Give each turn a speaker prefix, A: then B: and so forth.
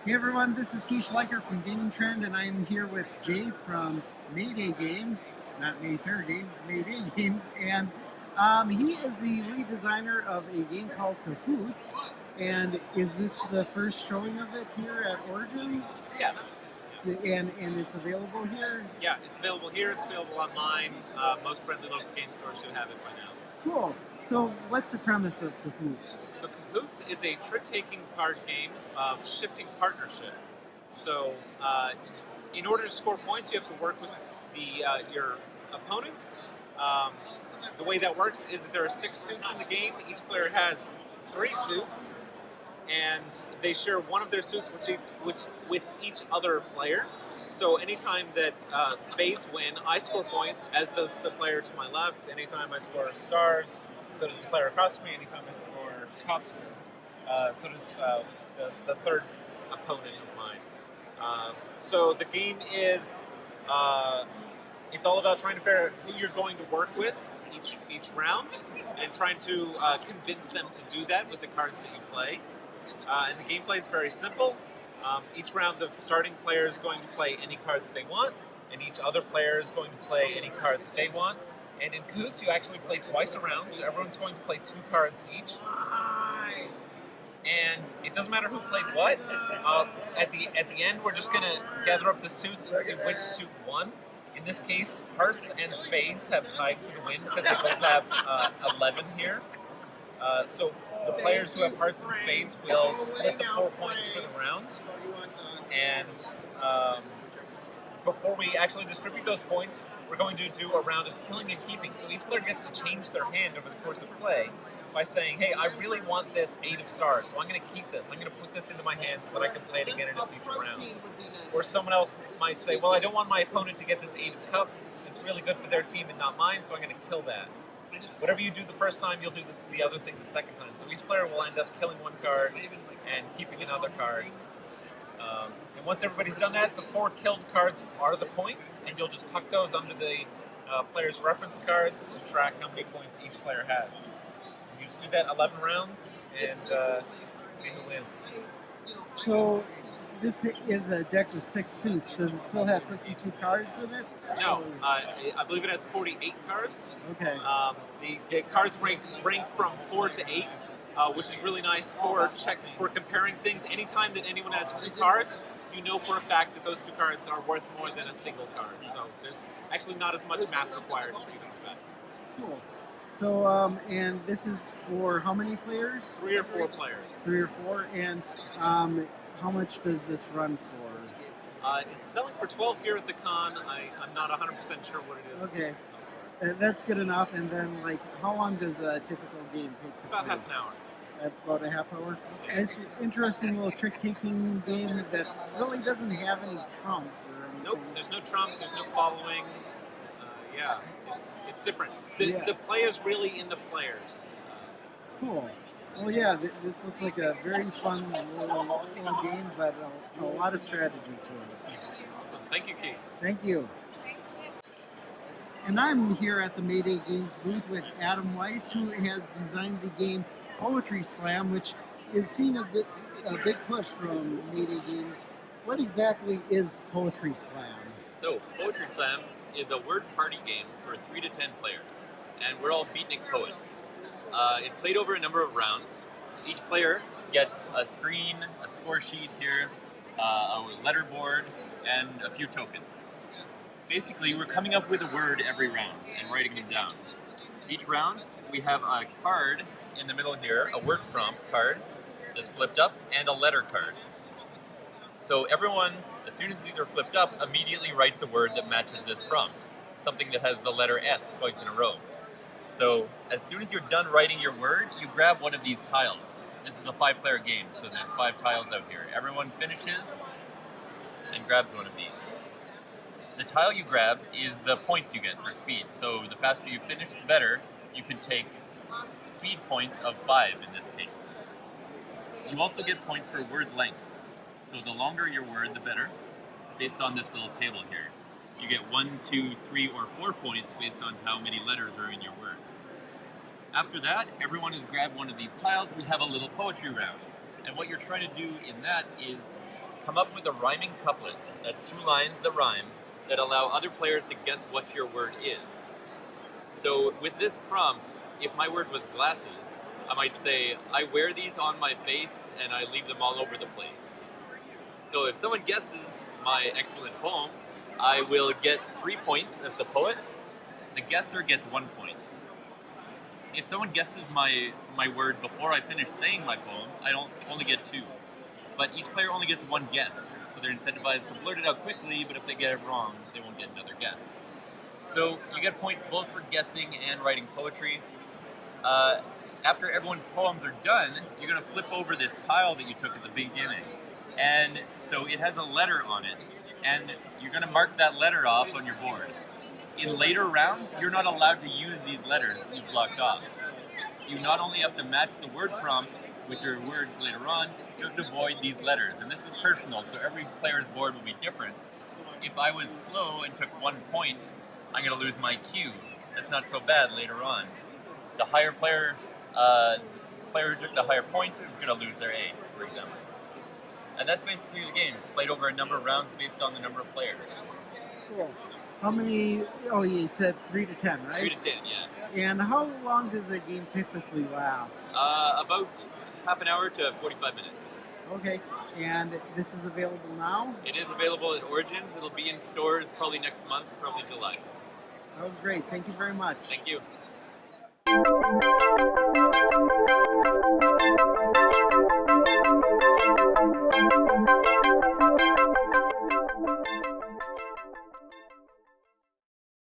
A: Hey everyone, this is Schleicher from Gaming Trend, and I'm here with Jay from Mayday Games, not Mayfair Games, Mayday Games, and he is the lead designer of a game called Cahoots. And is this the first showing of it here at Origins?
B: Yeah.
A: And it's available here?
B: Yeah, it's available here. It's available online. Most friendly local game stores should have it by now.
A: Cool. So what's the premise of Cahoots?
B: So Cahoots is a trick-taking card game of shifting partnership. So in order to score points, you have to work with your opponents. The way that works is that there are 6 suits in the game. Each player has 3 suits, and they share one of their suits with each other player. So anytime that spades win, I score points, as does the player to my left. Anytime I score stars, so does the player across from me. Anytime I score cups, so does the third opponent of mine. So the game is, it's all about trying to figure out who you're going to work with each round, and trying to convince them to do that with the cards that you play. And the gameplay is very simple. Each round, the starting player is going to play any card that they want, and each other player is going to play any card that they want. And in Cahoots, you actually play twice a round, so everyone's going to play 2 cards each. And it doesn't matter who played what. At the end, we're just going to gather up the suits and see which suit won. In this case, hearts and spades have tied for the win because they both have 11 here. So the players who have hearts and spades will split the 4 points for the round. And before we actually distribute those points, we're going to do a round of killing and keeping. So each player gets to change their hand over the course of play by saying, hey, I really want this 8 of stars, so I'm going to keep this. I'm going to put this into my hand so that I can play it again in a future round. Or someone else might say, well, I don't want my opponent to get this 8 of cups. It's really good for their team and not mine, so I'm going to kill that. Whatever you do the first time, you'll do the other thing the second time. So each player will end up killing 1 card and keeping another card. And once everybody's done that, the 4 killed cards are the points, and you'll just tuck those under the player's reference cards to track how many points each player has. You just do that 11 rounds and see who wins.
A: So this is a deck with 6 suits. Does it still have 52 cards in it?
B: No, I believe it has 48 cards.
A: Okay.
B: The cards rank from 4 to 8, which is really nice for comparing things. Anytime that anyone has 2 cards, you know for a fact that those 2 cards are worth more than a single card. So there's actually not as much math required as you'd expect.
A: Cool. So, and this is for how many players?
B: 3 or 4 players.
A: 3 or 4, and how much does this run for?
B: It's selling for 12 here at the con. I'm not 100% sure what it is.
A: Okay.
B: elsewhere.
A: That's good enough. And then, like, how long does a typical game take?
B: It's about half an hour.
A: About a half hour. And it's an interesting little trick-taking game that really doesn't have any trump or anything.
B: Nope, there's no trump, there's no following. Yeah, it's different.
A: Yeah.
B: The play is really in the players.
A: Cool. Well, yeah, this looks like a very fun little game, but a lot of strategy to it.
B: Awesome. Thank you, Keith.
A: Thank you. And I'm here at the Mayday Games booth with Adam Wyse, who has designed the game Poetry Slam, which is seeing a big push from Mayday Games. What exactly is Poetry Slam?
C: So, Poetry Slam is a word party game for 3 to 10 players, and we're all beatnik poets. It's played over a number of rounds. Each player gets a screen, a score sheet here, a letterboard, and a few tokens. Basically, we're coming up with a word every round and writing them down. Each round, we have a card in the middle here, a word prompt card that's flipped up, and a letter card. So everyone, as soon as these are flipped up, immediately writes a word that matches this prompt, something that has the letter S twice in a row. So as soon as you're done writing your word, you grab one of these tiles. This is a 5-player game, so there's 5 tiles out here. Everyone finishes and grabs one of these. The tile you grab is the points you get for speed. So the faster you finish, the better. You can take speed points of 5 in this case. You also get points for word length. So the longer your word, the better, based on this little table here. You get 1, 2, 3, or 4 points based on how many letters are in your word. After that, everyone has grabbed one of these tiles. We have a little poetry round. And what you're trying to do in that is come up with a rhyming couplet, that's 2 lines that rhyme, that allow other players to guess what your word is. So with this prompt, if my word was glasses, I might say, I wear these on my face and I leave them all over the place. So if someone guesses my excellent poem, I will get 3 points as the poet. The guesser gets 1 point. If someone guesses my word before I finish saying my poem, I don't only get 2. But each player only gets 1 guess, so they're incentivized to blurt it out quickly, but if they get it wrong, they won't get another guess. So you get points both for guessing and writing poetry. After everyone's poems are done, you're going to flip over this tile that you took at the beginning. And so it has a letter on it, and you're going to mark that letter off on your board. In later rounds, you're not allowed to use these letters that you've blocked off. So you not only have to match the word prompt with your words later on, you have to avoid these letters. And this is personal, so every player's board will be different. If I was slow and took 1 point, I'm going to lose my Q. That's not so bad later on. The higher player who took the higher points is going to lose their A, for example. And that's basically the game. It's played over a number of rounds based on the number of players.
A: Cool. How many? Oh, you said 3 to 10, right?
C: 3 to 10, yeah.
A: And how long does a game typically last?
C: About half an hour to 45 minutes.
A: Okay. And this is available now?
C: It is available at Origins. It'll be in stores probably next month, probably July.
A: Sounds great. Thank you very much.
C: Thank you.